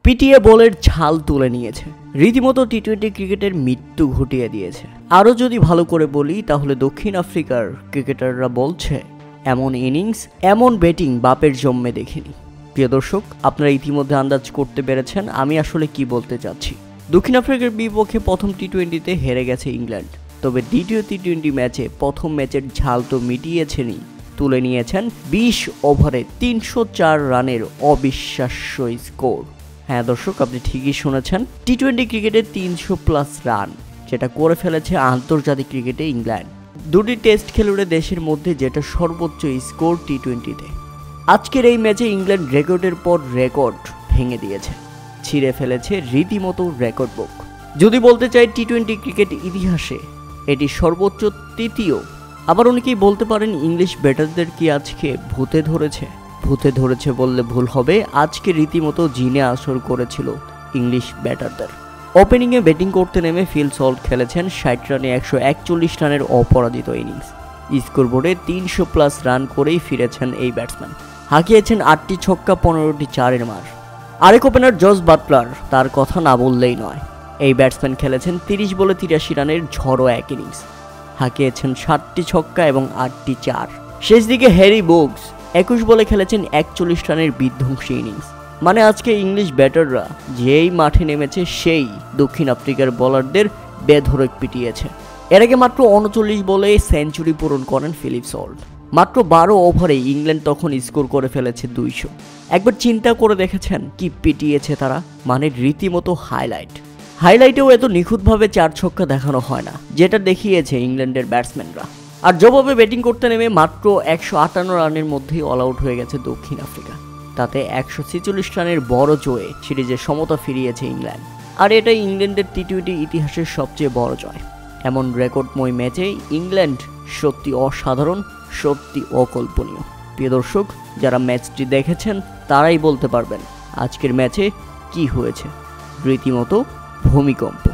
পিটিয়ে বলের ঝাল তুলে নিয়েছে, রীতিমতো টি-20 ক্রিকেটের মৃত্যু ঘটিয়ে দিয়েছে। আরও যদি ভালো করে বলি তাহলে দক্ষিণ আফ্রিকার ক্রিকেটাররা বলছে এমন ইনিংস, এমন ব্যাটিং বাপের জন্মে দেখিনি। প্রিয় দর্শক, আপনারা ইতিমধ্যে আন্দাজ করতে পেরেছেন আমি আসলে কি বলতে চাচ্ছি। দক্ষিণ আফ্রিকার বিপক্ষে প্রথম টি-20তে হেরে গেছে ইংল্যান্ড, তবে দ্বিতীয় টি-20 ম্যাচে প্রথম ম্যাচের ঝাল তো মিটিয়েছেনই, তুলে নিয়েছেন 20 ওভারে 304 রানের অবিশ্বাস্য স্কোর। হ্যাঁ দর্শক, আপনি ঠিকই শুনেছেন, টি-20 ক্রিকেটে 300+ রান, যেটা করে ফেলেছে আন্তর্জাতিক ক্রিকেটে ইংল্যান্ড। দুটি টেস্ট খেলুড়ে দেশের মধ্যে যেটা সর্বোচ্চ স্কোর টি-20তে। আজকের এই ম্যাচে ইংল্যান্ড রেকর্ডের পর রেকর্ড ভেঙে দিয়েছে, ছিঁড়ে ফেলেছে রীতিমতো রেকর্ড বুক। যদি বলতে চাই টি-20 ক্রিকেট ইতিহাসে এটি সর্বোচ্চ তৃতীয়। আবার অনেকেই বলতে পারেন ইংলিশ ব্যাটারদের কি আজকে ভূতে ধরেছে? ভূতে ধরেছে বললে ভুল হবে, আজকে রীতিমতো জিনে আসর করেছিল ইংলিশ ব্যাটারদের। ওপেনিংয়ে ব্যাটিং করতে নেমে ফিল সল্ট খেলেছেন 60 রানে 141 রানের অপরাজিত ইনিংস। স্কোরবোর্ডে 300+ রান করেই ফিরেছেন এই ব্যাটসম্যান। হাঁকিয়েছেন 8টি ছক্কা 15টি চারের মার। আরেক ওপেনার জস বাটলার, তার কথা না বললেই নয়। এই ব্যাটসম্যান খেলেছেন 30 বলে 83 রানের ঝড়ো এক ইনিংস। হাঁকিয়েছেন 7টি ছক্কা এবং 8টি চার। শেষ দিকে হ্যারি বোগস 21 বলে খেলেছেন 41 রানের বিধ্বংসী ইনিংস। মানে আজকে ইংলিশ ব্যাটাররা যেই মাঠে নেমেছে সেই দক্ষিণ আফ্রিকার বোলারদের বেধড়ক পিটিয়েছে। এর আগে মাত্র 39 বলে সেঞ্চুরি পূরণ করেন ফিলিপ সল্ট। মাত্র 12 ওভারে ইংল্যান্ড তখন স্কোর করে ফেলেছে 200। একবার চিন্তা করে দেখেছেন কি পিটিয়েছে তারা? মানে রীতিমতো হাইলাইটেও এত নিখুঁতভাবে 4 ছক্কা দেখানো হয় না, যেটা দেখিয়েছে ইংল্যান্ডের ব্যাটসম্যানরা। আর জবাবে ব্যাটিং করতে নেমে মাত্র 158 রানের মধ্যেই অল আউট হয়ে গেছে দক্ষিণ আফ্রিকা। তাতে 146 রানের বড় জয়ে সিরিজে সমতা ফিরিয়েছে ইংল্যান্ড। আর এটাই ইংল্যান্ডের টি-20 ইতিহাসের সবচেয়ে বড় জয়। এমন রেকর্ডময় ম্যাচে ইংল্যান্ড সত্যি অসাধারণ, সত্যি অকল্পনীয়। প্রিয় দর্শক, যারা ম্যাচটি দেখেছেন তারাই বলতে পারবেন আজকের ম্যাচে কি হয়েছে। রীতিমতো ভূমিকম্প।